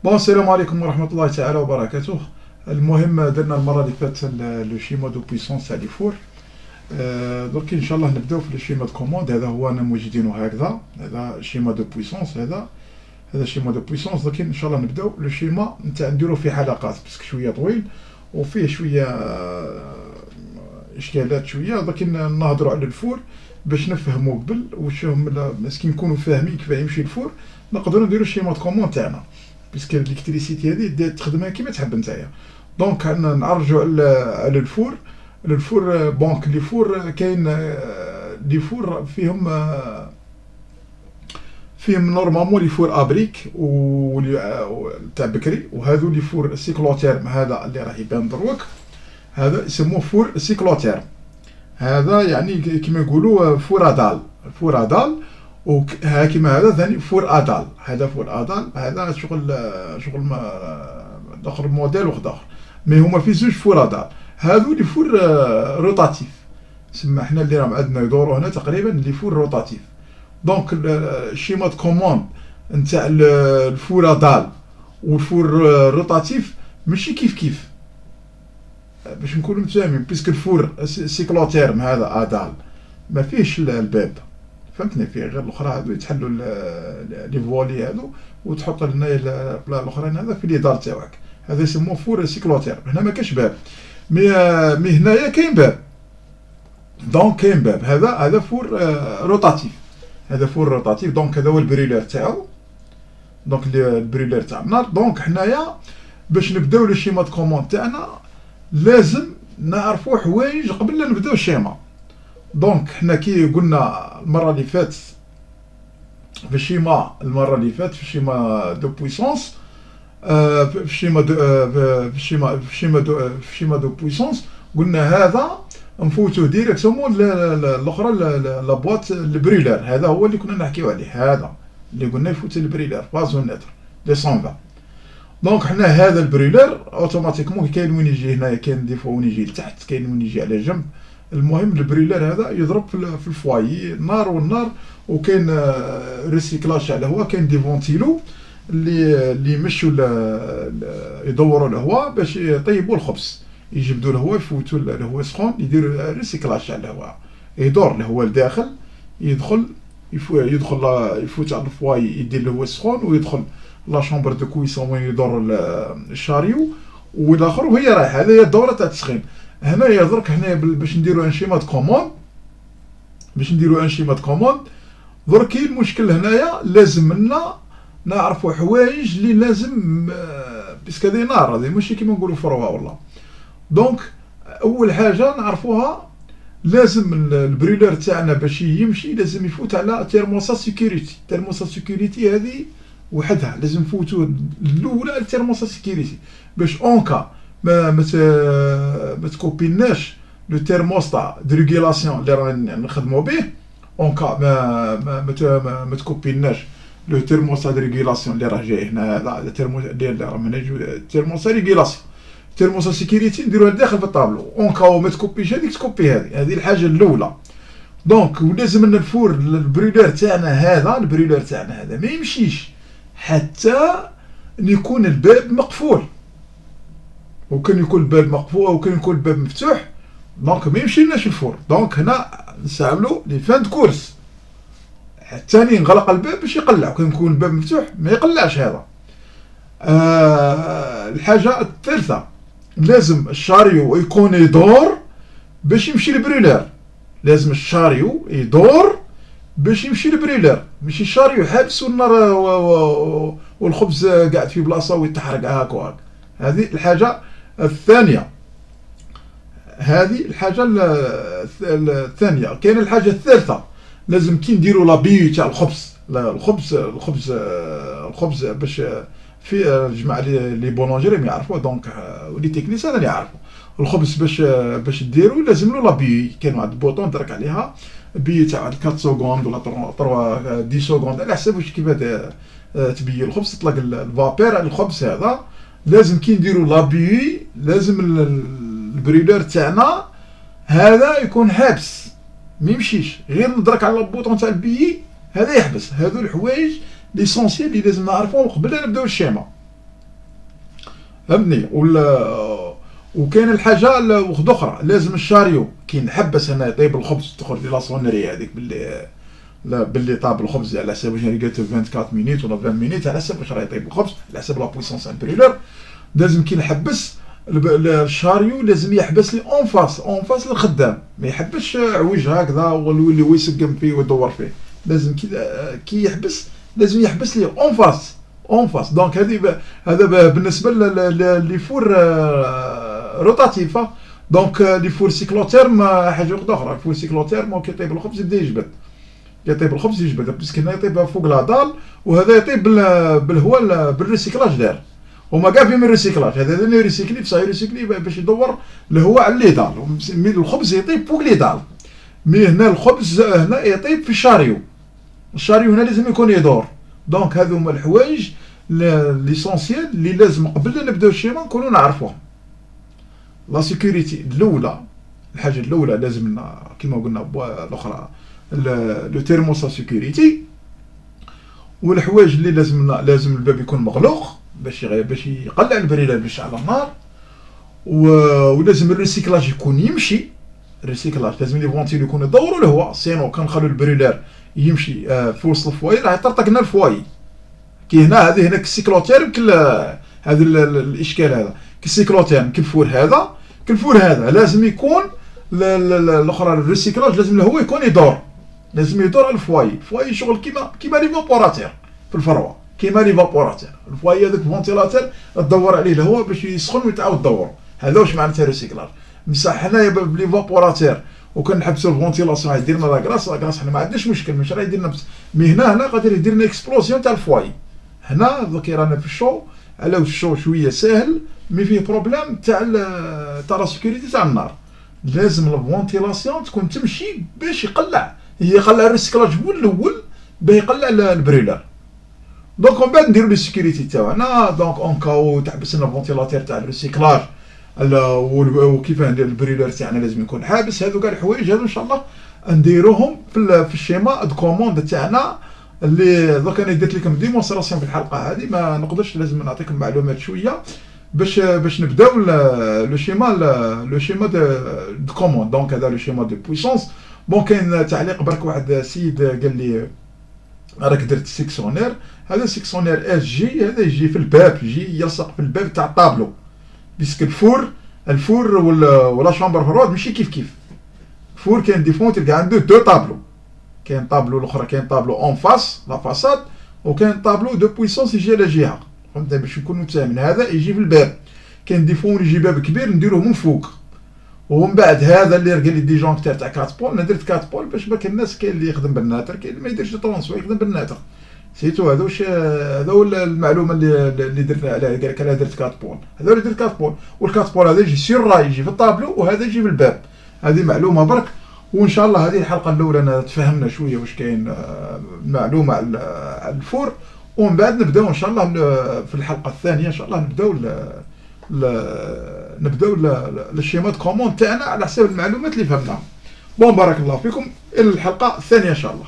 بون السلام عليكم ورحمة الله تعالى وبركاته. المهم درنا المرة اللي فاتت لو شيما دو بويسونس تاع لي فور. درك ان شاء الله نبداو في لو شيما دو كوموند. هذا هو انا موجدينه هكذا، هذا شيما دو بويسونس، هذا شيما دو بويسونس. درك ان شاء الله نبداو لو شيما نتاع نديرو فيه حلقات باسكو شوية طويل وفيه شوية اشكالات شوية. درك نهضروا على الفور باش نفهموا قبل واش هم مسكين نكونوا فاهمين كيف يمشي الفور، نقدروا نديروا شيما دو كوموند تاعنا باسكو الالكتريسيتي هذه تخدمها كيما تحب نتايا. دونك نعرجوا على الفور. الفور بونك لي فور كاين لي فور فيهم نورمالمون لي فور ابريك و تاع بكري، وهذو لي فور سيكلوتيرم. هذا اللي راه يبان دروك هذا يسموه فور سيكلوتيرم. هذا يعني كما يقولوا فور ادال، فور ادال. وها كيما هذا ثاني فور ادال، هذا فور ادال. هذا شغل ما اخر موديل واحد اخر، مي هما في زوج فور ادال. هذو لي فور روتاتيف، سما حنا اللي راهم عندنا يدوروا هنا تقريبا لي فور روتاتيف. دونك الشيما د كوموند نتاع الفور ادال والفور روتاتيف ماشي كيف باش نكونوا متفاهمين، بيسك الفور سيكلوتيرم هذا ادال ما فيهش الباب، فهمتني، فيه غير الاخرى هادو يتحلوا لي فولي هادو وتحط لنا الاخرين هذا في لي دار تاعك. هذا يسموه فور سيكلوتيرم. هنا ما كاش باب، مي هنايا كاين باب. دونك كاين باب، هذا فور روتاتيف، هذا فور روتاتيف. دونك هذا هو البريلر تاعو، دونك البريلر تاع النار. دونك حنايا باش نبداو لو شيما د كوموند تاعنا لازم نعرفوا حوايج قبل لا نبداو الشيما. دونك حنا كي قلنا المره اللي فاتت في الشيما، المره اللي فاتت في الشيما دو بويسونس، في الشيما دو بويسونس قلنا هذا نفوتو ديريكتومون الاخرى لا بواط البريلر. هذا هو اللي كنا نحكيو عليه، هذا اللي قلنا يفوت البريلر بازونيتر 220. دونك حنا هذا البريلر اوتوماتيكمون كاين وين يجي هنايا، كاين دي فوا وين يجي لتحت، كاين وين يجي على جنب. المهم البريلر هذا يضرب في الفوايي النار والنار، وكاين ريسيكلاج على الهواء، كاين دي فونتيلو اللي يمشوا يدوروا الهواء باش يطيبوا الخبز، يجبدوا الهواء يفوتوا الهواء سخون، يديروا ريسيكلاج على الهواء، يدور الهواء لداخل، يدخل يفوت على الفواي، يدير الهواء سخون ويدخل لا شامبر دو كويسون وين يدور الشاريو والاخر وهي رايحه. هذه هي الدوره تاع التسخين. هنايا درك هنايا باش نديرو ان شيما د كوموند، درك كاين المشكل هنايا لازم لنا نعرفوا حوايج اللي لازم باسكو هذه نار، هذه ماشي كيما نقولوا فروها والله. دونك اول حاجه نعرفوها لازم البريلر تاعنا باش يمشي لازم يفوت على تيرموسا سيكوريتي. تيرموسا سيكوريتي هذه وحدها لازم نفوتوا الاولى التيرموسا سيكوريتي باش اونكا ما تكوبيناش لو تيرموستا دو ريغولاسيون اللي رانا نخدموا به. اونكا ما تكوبيناش لو تيرموستا دو ريغولاسيون اللي راه جاي هنا، هذا اللي راه من تيرموستا ريغولاسيون. تيرموستا سيكوريتي نديروها داخل في الطابلو، اونكا ما تكوبيش هذيك تكوبي هذه الحاجه الاولى. دونك ولازم ان الفور البريلر تاعنا هذا ما يمشيش حتى يكون الباب مقفول، وكان يكون الباب مقفول او كان يكون الباب مفتوح دونك ما يمشيلناش الفور. دونك هنا نستعملوا لي فان كورس حتى نغلق الباب باش يقلع، كان يكون الباب مفتوح ما يقلعش هذا. الحاجه الثالثه لازم الشاريو يكون يدور باش يمشي البريلر، لازم الشاريو يدور باش يمشي البريلر، ماشي الشاريو حابس والنار والخبز قاعد في بلاصه ويتحرق هاك وهاك. هذه الحاجه الثانيه. كاين الحاجه الثالثه لازم كي نديروا لابي تاع الخبز باش في الجماعه لي بولونجيري يعرفوا، دونك ولي تكنيسيان اللي يعرفوا الخبز باش ديروا لازم له لابي. كاين واحد البوطون درك عليها بي تاع 4 سكوند ولا 3 10 سكوند على حسب واش كيفاه تبي الخبز تطلق الفابير على الخبز. هذا لازم كي نديروا لابي لازم البريلر تاعنا هذا يكون حابس ما يمشيش، غير ندرك على البوطون تاع البي هذا يحبس. هذو الحوايج ليسونسيال اللي لازم نعرفوهم قبل لا نبداو الشيما. فهمتني. وكاين الحاجه وحده اخرى، لازم الشاريو كي نحبس انا يطيب الخبز تخرج لي لا صونري هذيك باللي لا باللي طاب الخبز على حساب واش قالت 24 مينيت ولا 20 مينيت على حساب واش راه يطيب الخبز على حساب لا بويسونس امبريلور. لازم كي نحبس الشاريو لازم يحبس لي اون فاس للخدام، ما يحبسش عوج هكذا ويولي هو يسقم فيه ويدور فيه. لازم كي يحبس لازم يحبس لي اون فاس. دونك هذا بالنسبه لي فور روتاتيف. دونك لي فور سيكلوتيرم حاجه اخرى. الفور سيكلوتيرم كي يطيب الخبز يبدا يجبد، يطيب الخبز يجبد باسكو هنا يطيب فوق لا دال، وهذا يطيب بالهواء بالريسيكلاج دار. وما كاع في من ريسيكلاج، هذا اللي ريسيكلي بصح ريسيكلي باش يدور الهواء على لي دال، مي الخبز يطيب فوق لي دال. مي هنا الخبز هنا يطيب في الشاريو هنا لازم يكون يدور. دونك هذو هما الحوايج ليسونسيال اللي لازم قبل لا نبداو الشيما نكونوا نعرفوهم. لا سيكوريتي الاولى، الحاجه الاولى لازم كما قلنا الاخرى لو تيرموسا سيكوريتي. والحوايج اللي لازم الباب يكون مغلوق باش يقلع البريلات باش على النار. ولازم الريسيكلاج يكون يمشي. الريسيكلاج لازم لي فونتيل يكونوا يدوروا الهواء، سينو كنخلو البريلار يمشي في وسط الفواي راه يطرطق لنا الفواي. كي هنا هذه السيكلوتيرم هذا الاشكال هذا كالسيكلوتيرم كالفور هذا لازم يكون الاخرى الريسيكلاج لازم الهواء يكون يدور، لازم يدور على الفواي شغل كيما لي فابوراتير في الفروه، كيما لي فابوراتير الفواي هذاك فونتيلاتير تدور عليه الهواء باش يسخن ويتعاود يدور. هذا واش معناتها ريسيكلاج. بصح حنايا بلي فابوراتير وكنحبسوا الفونتيلاسيون يدير لنا لاكراس حنا ما عندناش مشكل، مش راه يدير لنا مي هنا قادر يدير لنا اكسبلوزيون تاع الفواي. هنا دوك رانا في الشو، على الشو شويه ساهل مي فيه بروبليم تاع لا سيكوريتي تاع النار. لازم الفونتيلاسيون تكون تمشي باش يقلع الريسيكلاج هو الاول باش يقلع البريلر. دونك من بعد نديرو لي سيكوريتي تاعنا. دونك اون كاو تحبس لنا الفونتيلاتير تاع الريسيكلاج وكيف ندير البريلر تاعنا لازم يكون حابس. هذو كاع الحوايج هذو ان شاء الله نديروهم في الشيما دو كوموند تاعنا اللي دوك انا درت لكم ديمونستراسيون في الحلقه هذه. ما نقدرش لازم نعطيكم معلومات شويه باش نبداو لو شيما دو كوموند. دونك هذا لو شيما دو بويسونس. بون كاين تعليق برك واحد السيد قال لي راك درت سيكسيونير. هذا سيكسيونير اس جي هذا يجي في الباب، يجي يلصق في الباب تاع الطابلو، بيسك الفور ولا شامبر فرود ماشي كيف. الفور كاين ديفون تلقى عنده دو طابلو، كاين طابلو الاخرى كاين طابلو اون فاس لا فاساد، وكاين طابلو دو بويسونس يجي على جهه. فهمت باش نكونوا متفاهمين. هذا يجي في الباب، كاين ديفون يجي باب كبير نديروه من فوق. ومن بعد هذا اللي قال لي ديجونكتور تاع 4 بول، انا درت 4 بول باش باك الناس كاين اللي يخدم بالناتر كاين اللي ما يديرش ترونسفير يخدم بالناتر سيتو. هذا هو المعلومه اللي درنا عليها. قال لك انا درت 4 بول، هذا اللي درت 4 بول، وال4 بول هذا يجي سير راي يجي في الطابلو وهذا يجي في الباب. هذه معلومه برك. وان شاء الله هذه الحلقه الاولى انا تفهمنا شويه واش كاين معلومه على الفور. ومن بعد نبداو ان شاء الله في الحلقه الثانيه ان شاء الله نبداو الشيمات كومون تاعنا على حساب المعلومات اللي فهمناها. بون بارك الله فيكم، الى الحلقه الثانيه ان شاء الله.